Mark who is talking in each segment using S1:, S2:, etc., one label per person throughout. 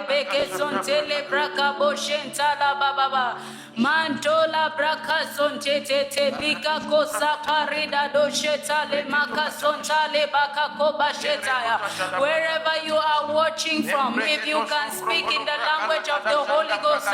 S1: rebeke sontele braka boshentala baba. Mantola braka sontete lika kosa parida doshetale maka sontale baka koba shetaya. Wherever you are watching from, if you can speak in the language of the Holy Ghost,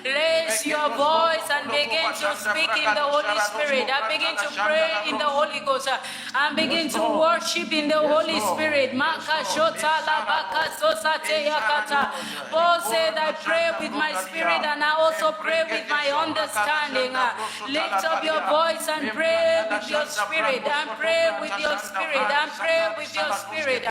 S1: raise your voice and begin to speak in the Holy Spirit. I begin to pray in the Holy Ghost and begin to worship in the Holy Spirit. Maka shotala baka sosate yakata. Paul said, I pray with my spirit and I also pray with my understanding. Lift up your voice and pray with your spirit, and pray with your spirit, and pray with your spirit.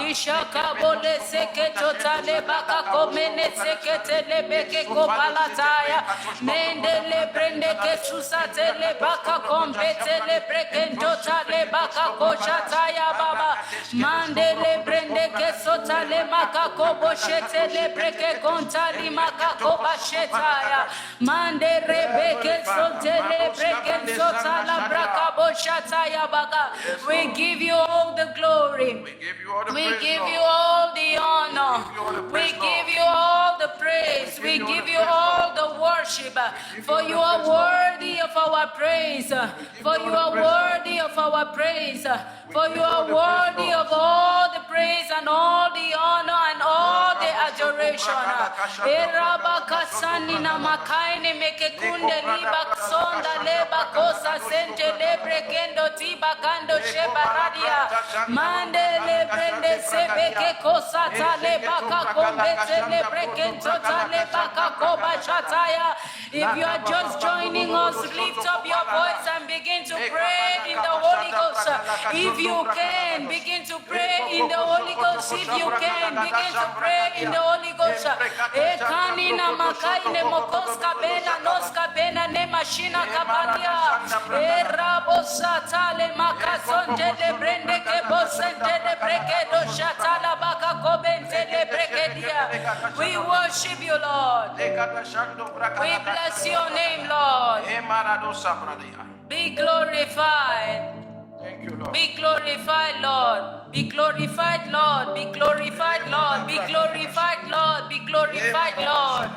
S1: Ishaka bole seketo tale baka komene sekete lebeke kopalataya. Mendele brende ke susate le baka kompete le brekento tale baka koshataya baba. Mandele brende ke sotale maka koboshete le breke kontali maka kobashetaya. Mande rebeke sotele breke sotala braka boshataya baka. We give you all the glory. We give you all the honor. We give you all the praise. We give you all the worship. For you are worthy of our praise. For you are worthy of our praise. For you are worthy of all the praise and all the honor and all the adoration. Erabakasani na makaine mekekunde liba sonda leba kosa sente lebre kendo tiba kando shebaradia. Mande lebrende sebeke kosa tale baka kombete lebre kento tale baka koba shataya. If you are just joining us, lift up your voice and begin to pray in the Holy Ghost. If you can, begin to pray in the Holy Ghost. If you can, begin to pray in the Holy Ghost. Ekanina makaine mokoska bena noska bena ne mashina kabalia. Erabosa tale makasonte de brende ke bosente de breke do shatala baka kobente de breke dia. We worship you, Lord. We bless your name, Lord. Be glorified.
S2: Thank you, Lord.
S1: Be glorified, Lord. Be glorified, Lord. Be glorified, Lord. Be glorified, Lord. Be glorified, Lord.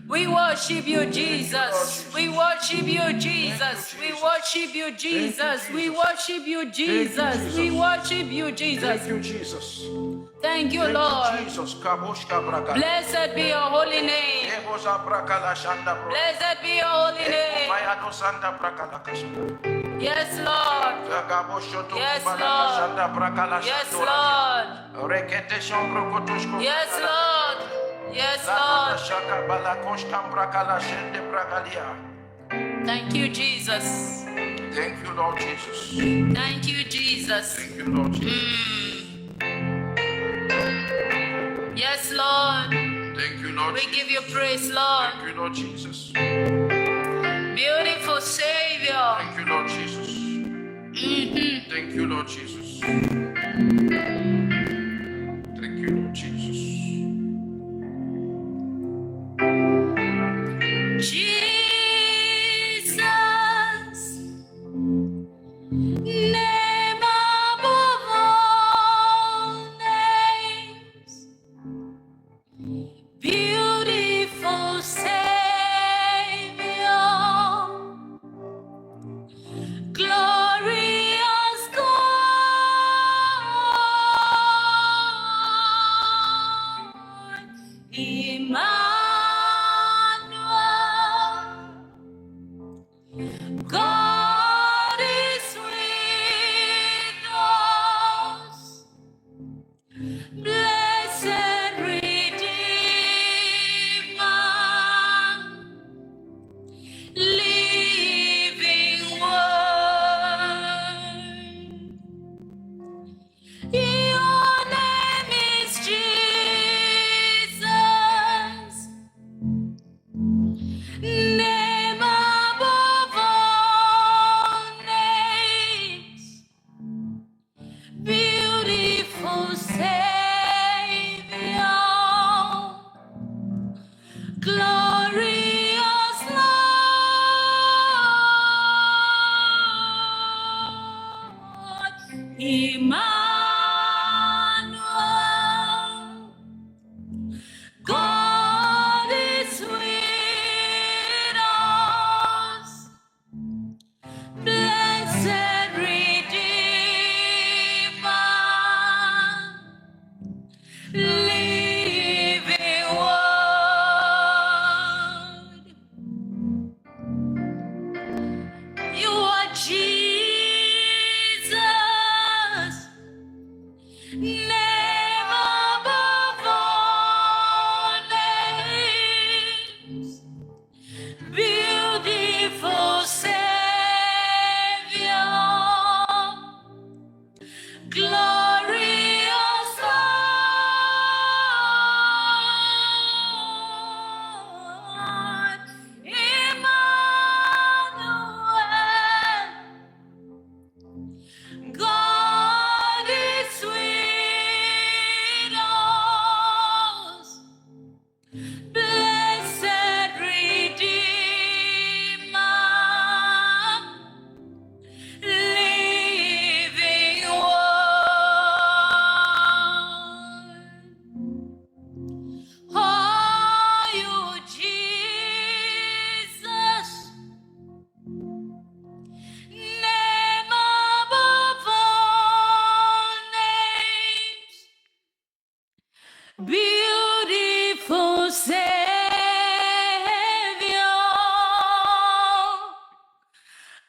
S1: We worship you, Jesus. We worship you, Jesus. We worship you, Jesus. We worship you, Jesus. We worship you, Jesus.
S2: Thank you, Jesus.
S1: Thank you, Lord.
S2: Blessed
S1: be your holy name. Blessed be your holy name. Yes, Lord. Yes, Lord. Yes, Lord. Yes, Lord. Yes, Lord. Thank you, Jesus.
S2: Thank you, Lord Jesus.
S1: Thank you, Jesus.
S2: Thank you, Lord Jesus.
S1: Yes, Lord.
S2: Thank you, Lord.
S1: We give you praise, Lord.
S2: Thank you, Lord Jesus.
S1: Beautiful Savior.
S2: Thank you, Lord Jesus. Thank you, Lord Jesus. Thank you, Lord Jesus.
S1: Jesus, name above all names, beautiful Savior, glorious God, Emmanuel. God is with us, blessed Redeemer, living Word. Your name is Jesus, God is with us. Blessed Redeemer, living word. You are Jesus, name above all names, beautiful Savior, glorious Lord, Emmanuel, God is with us. Blessed Redeemer, living word. Oh, you Jesus, name above all names, beautiful Savior,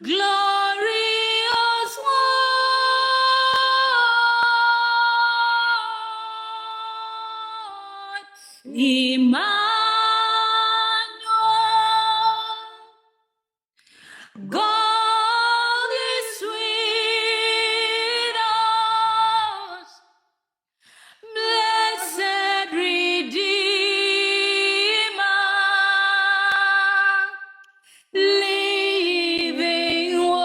S1: glorious one, Emmanuel, God is with us. Blessed Redeemer, living word.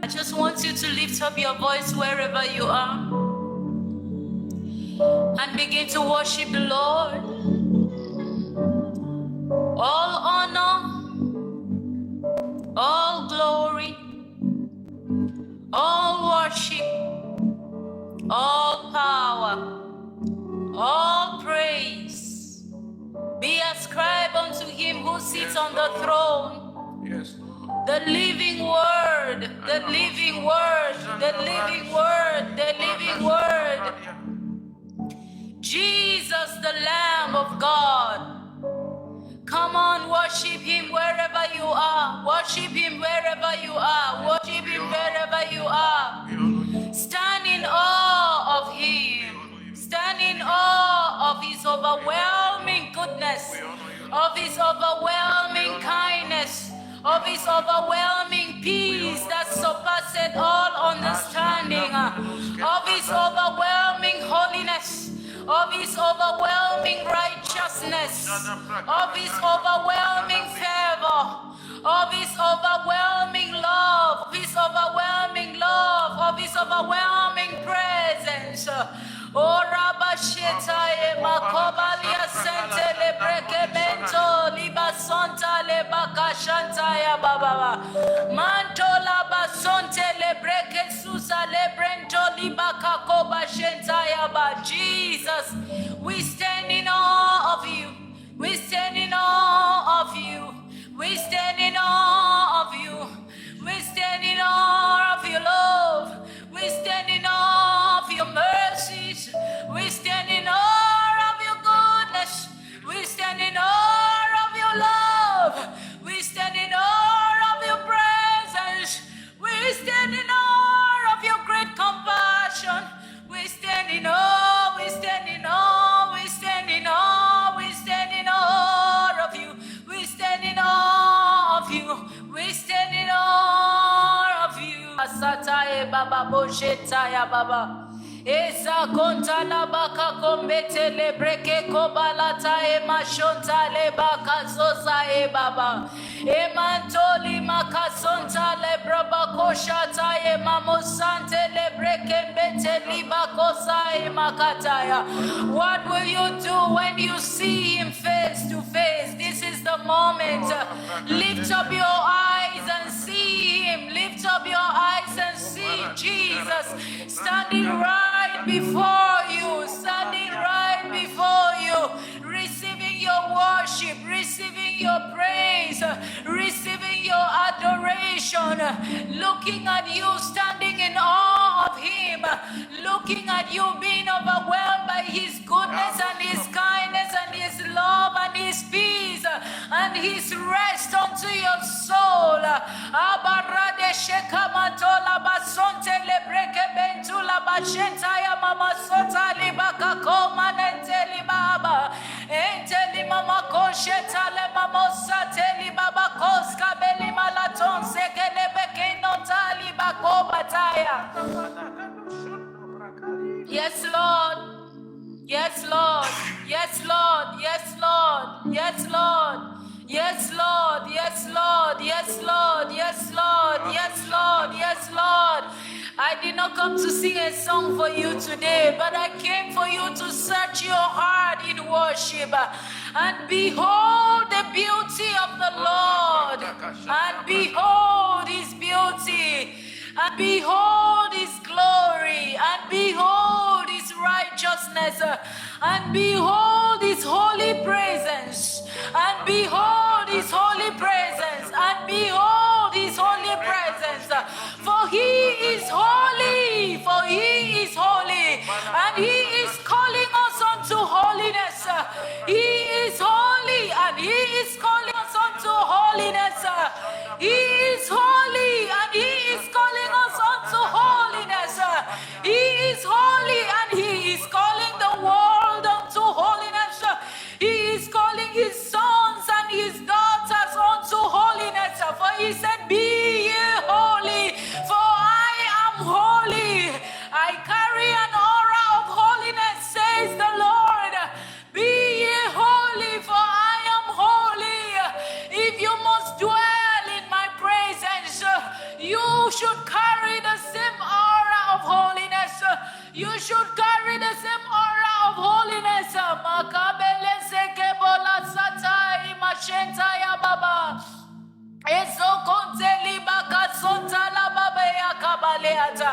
S1: I just want you to lift up your voice wherever you are and begin to worship the Lord. All honor, all glory, all worship, all power, all praise be ascribed unto him who sits on the throne.
S2: Yes.
S1: The living word, the living word, the living word, the living word. Jesus, the Lamb of God. Come on, worship him wherever you are. Worship him wherever you are. Worship him wherever you are. Stand in awe of him. Stand in awe of his overwhelming goodness, of his overwhelming kindness, of his overwhelming peace that surpasses all understanding, of his overwhelming holiness, of his overwhelming righteousness, of his overwhelming favor, of his overwhelming love, of his overwhelming love, of his overwhelming presence. Oh, Rabashetae Makobalia Sente Lebrekemento Liba Sonta Lebakashantaya Baba Mantola Basonte Lebreke Susa Lebrento Libaka Koba Shentaya Ba. Jesus, we stand in awe of you. We stand in awe of you. We stand in awe of you. We stand in awe of your love. We stand in awe of your mercies. We stand in awe of your goodness. We stand in awe of your love. We stand in awe of your presence. We stand in awe of your great compassion. We stand in awe. We stand in awe. We stand in awe. We stand in awe of you. We stand in awe of you. We stand in awe of you. Asataye baba boshetaya baba. Esa konta la baka kombete le breke kobalata e mashonta le baka zosa e baba. E mantoli makasonta le braba koshata e mamosante le breke mbete liba kosa e makataya. What will you do when you see him face to face? This is the moment. Lift up your eyes and see him. Lift up your eyes eyes and see Jesus standing right before you, standing right before you, receiving your worship, receiving your praise, receiving your adoration, looking at you, standing in awe of him, looking at you, being overwhelmed by his goodness and his kindness and his love and his peace and his rest unto your soul. Abarade shekamatola basonte lebreke bentula bashenta ya mama sota libaka koma nenteli baba enteli mama kosheta le mama sateli baba koska beli malaton sekele beke notali bako bataya. Yes, Lord. Yes, Lord. Yes, Lord. Yes, Lord. Yes, Lord. Yes, Lord. Yes, Lord. Yes, Lord. Yes, Lord. Yes, Lord. Yes, Lord. I did not come to sing a song for you today, but I came for you to search your heart in worship and behold the beauty of the Lord, and behold his beauty, and behold his glory, and behold his righteousness, and behold his holy presence, and behold his holy presence, and behold his holy presence. For he is holy, for he is holy, and he is calling us unto holiness. He is holy, and he is calling us unto holiness. He is holy, and he is calling us unto holiness. He is holy, and he is calling the world unto holiness. He is calling his sons and his daughters unto holiness. For he said, be ye holy, for I am holy. I carry an aura of holiness, says the Lord. Be ye holy, for I am holy. If you must dwell in my presence, you should carry the same aura of holiness. You should carry the same aura of holiness. Makabele sekebola satai mashenta ya baba. Eso konteli baka sonta la baba ya kabaleata.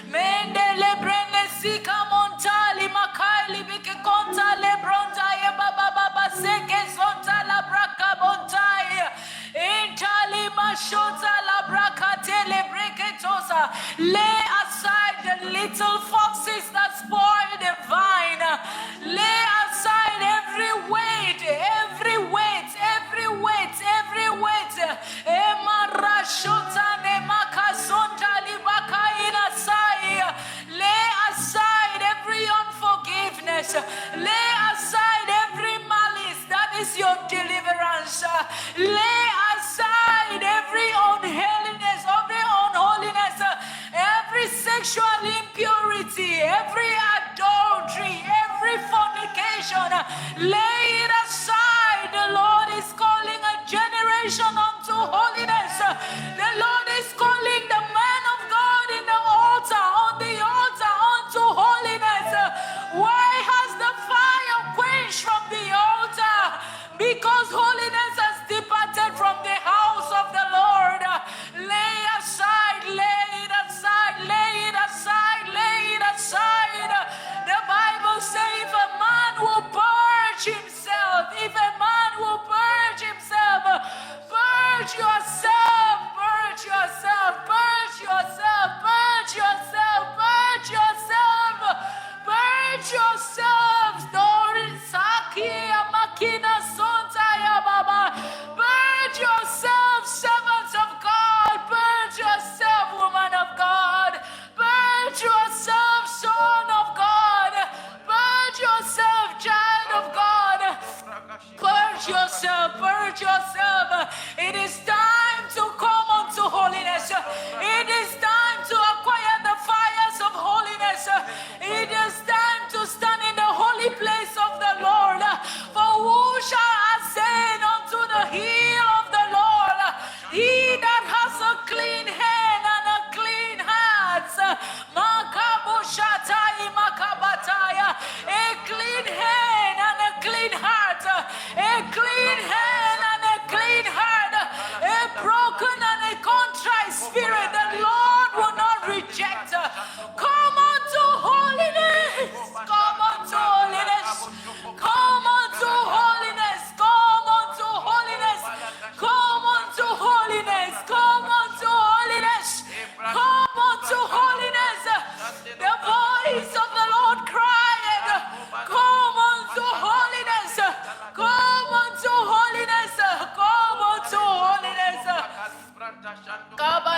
S1: Mendele brene sika montali makali bike konta le bronta ya baba baba seke sonta la braka bontai. Intali mashota la braka tele breketosa. Lay aside the little foxes that spoil the vine. Lay aside every weight, every weight, every weight, every weight. Lay aside every unforgiveness. Lay aside every malice. That is your deliverance. Lay aside every unholiness, every unholiness, every sexual impurity, every adultery, every fornication. Lay it aside. The Lord is calling a generation unto holiness. The Lord is calling the man of God in the altar, on the altar, unto holiness. Why has the fire quenched from the altar? Because holiness has departed from the house of the Lord. Lay aside, lay it aside, lay it aside, lay it aside. The Bible says if a man will purge himself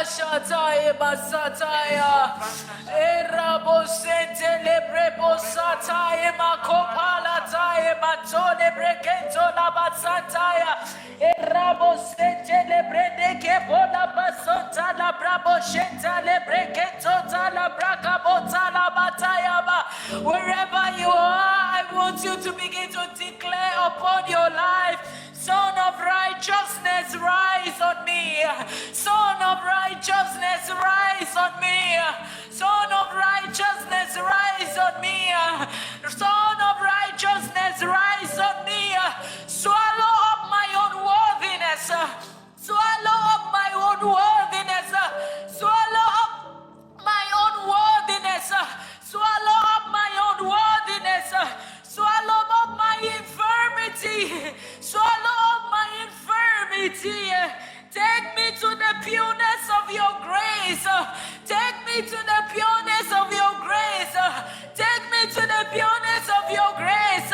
S1: Shataya Basataya Erabo Sente Lebrebo Sataya Makopala Taya Matole Breketo La Basataya Erabo Sente Lebrede Kepola Basota La Brabo Shenta Lebreketo La Brakabota La Batayaba. Wherever you are, I want you to begin to declare upon your life, Son of righteousness, rise on me. Son of righteousness, rise on me. Son of righteousness, rise on me. Son of righteousness, rise on me. Swallow up my unworthiness. Swallow up my unworthiness. Swallow up my unworthiness. Swallow up my unworthiness. Swallow up my infirmity. Swallow up my infirmity. Take me to the pureness of your grace. Take me to the pureness of your grace. Take me to the pureness of your grace.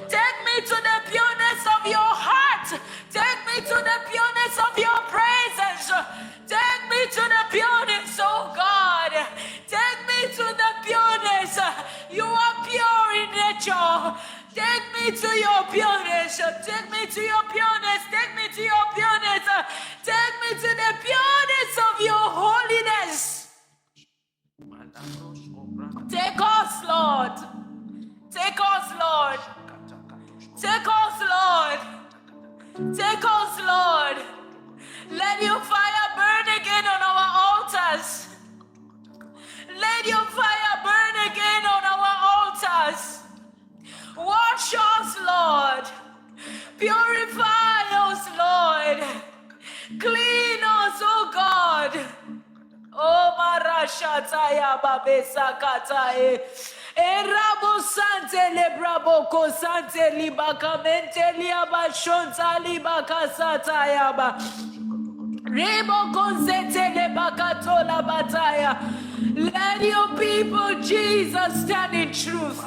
S1: Take me to the pureness of your heart. Take me to the pureness of your presence. Take me to the pureness, oh God. Take me to the pureness. You are pure in nature. Take me to your pureness. Take me to your pureness. Take me to your pureness. Take me to the pureness of your holiness. Take us, Lord. Take us, Lord. Take us, Lord. Take us, Lord. Let your fire burn again on our altars. Let your fire burn again on our altars. Wash us, Lord. Purify us, Lord. Clean us, oh God. Oh, Marashataya Babesa Katae. Erabo Sante Lebrabo Kosante Libakamente Liabashonta Libakasatayaba. Rebo Konsete Lebakatola Bataya. Let your people, Jesus, stand in truth.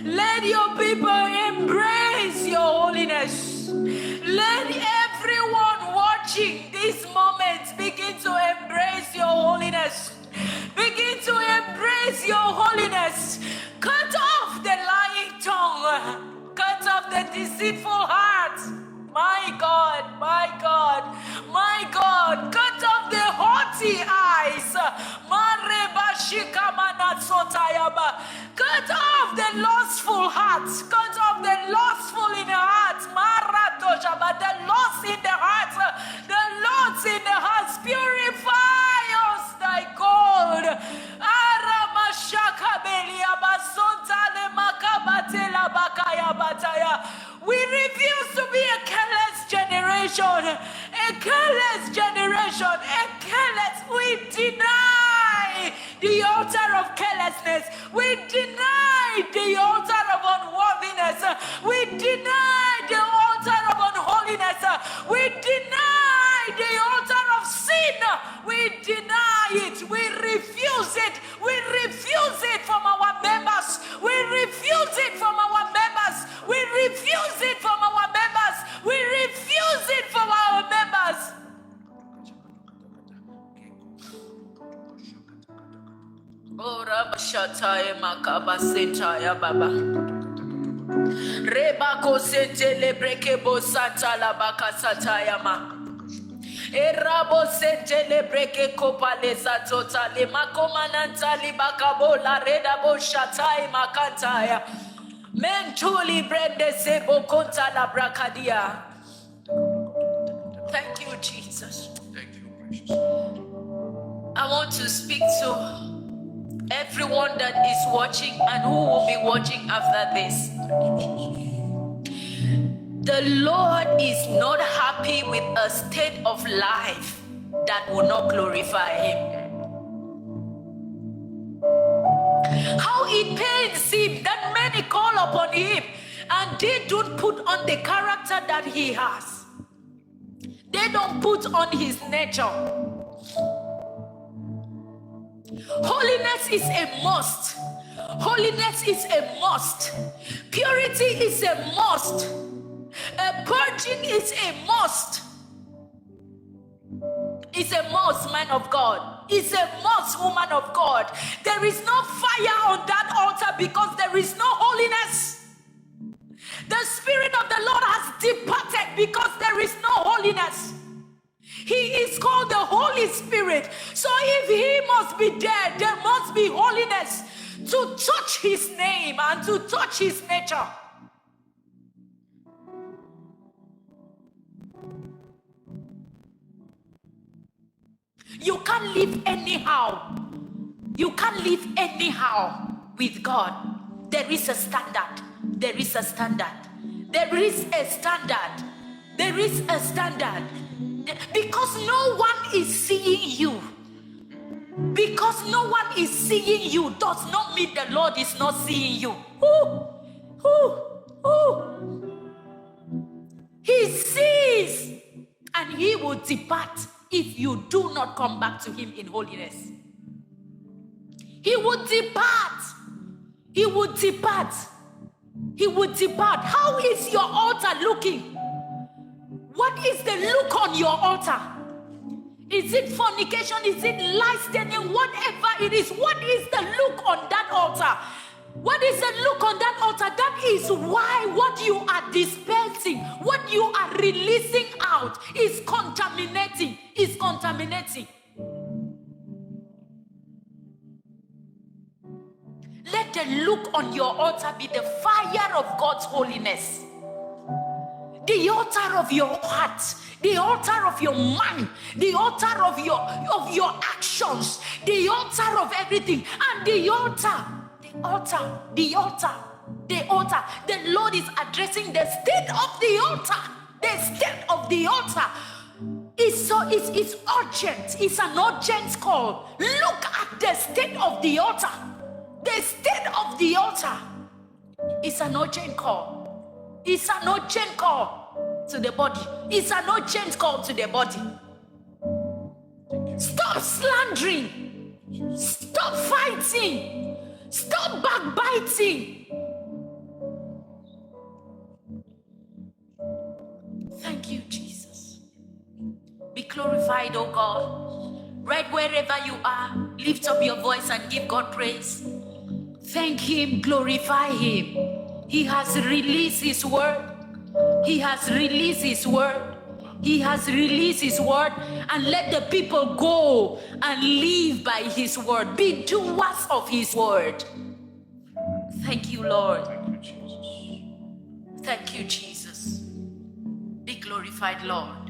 S1: Let your people embrace your holiness. Let everyone watching this moment begin to embrace your holiness. Begin to embrace your holiness. Cut off the lying tongue. Cut off the deceitful heart. My God, my God, my God. Cut off the haughty eyes. Cut off the lustful heart. Cut off the lustful in the heart. The lust in the heart. The lust in the heart. Purify us, thy God. We refuse to be a careless generation. A careless generation. A careless. We deny the altar of carelessness. We deny the altar of unworthiness. We deny the altar of unholiness. We deny the altar of sin. We deny it. We refuse it. We refuse it from our members. We refuse it from our members. We refuse it from our members. We refuse it from our members. Oh, Rabashataya Makabasentaya Baba. Rebako Sente Lebrekebo Santa Labaka Satayama. Erabo Sente Lebreke Kopale Satota Le Makomananta Libakabo La Redabo Shatai Makantaya. Mentuli Brende Sebo Konta La Brakadia. Thank you, Jesus.
S2: Thank you, precious.
S1: I want to speak to everyone that is watching and who will be watching after this. The Lord is not happy with a state of life that will not glorify Him. How it pains Him that many call upon Him and they don't put on the character that He has. They don't put on His nature. Holiness is a must. Holiness is a must. Purity is a must. A purging is a must. It's a must, man of God. It's a must, woman of God. There is no fire on that altar because there is no holiness. The Spirit of the Lord has departed because there is no holiness. He is called the Holy Spirit. So if he must be there, there must be holiness to touch his name and to touch his nature. You can't live anyhow. You can't live anyhow with God. There is a standard. There is a standard. There is a standard. There is a standard. Because no one is seeing you. Because no one is seeing you does not mean the Lord is not seeing you. He sees, and he will depart if you do not come back to him in holiness. He would depart. He would depart. He would depart. How is your altar looking? What is the look on your altar? Is it fornication? Is it lie-stealing? Whatever it is, what is the look on that altar? What is the look on that altar? That is why what you are dispensing, what you are releasing out is contaminating. Is contaminating. Let the look on your altar be the fire of God's holiness. The altar of your heart, the altar of your mind, the altar of your actions, the altar of everything, and the altar. The Lord is addressing the state of the altar. The state of the altar. It's urgent. It's an urgent call. Look at the state of the altar. The state of the altar is an urgent call. It's an urgent call to the body. It's an urgent call to the body. Stop slandering. Stop fighting. Stop backbiting. Thank you, Jesus. Be glorified, oh God. Right wherever you are, lift up your voice and give God praise. Thank him, glorify him. He has released his word. He has released his word. He has released his word, and let the people go and live by his word. Be doers of his word. Thank you, Lord.
S2: Thank you, Jesus.
S1: Thank you, Jesus. Be glorified, Lord.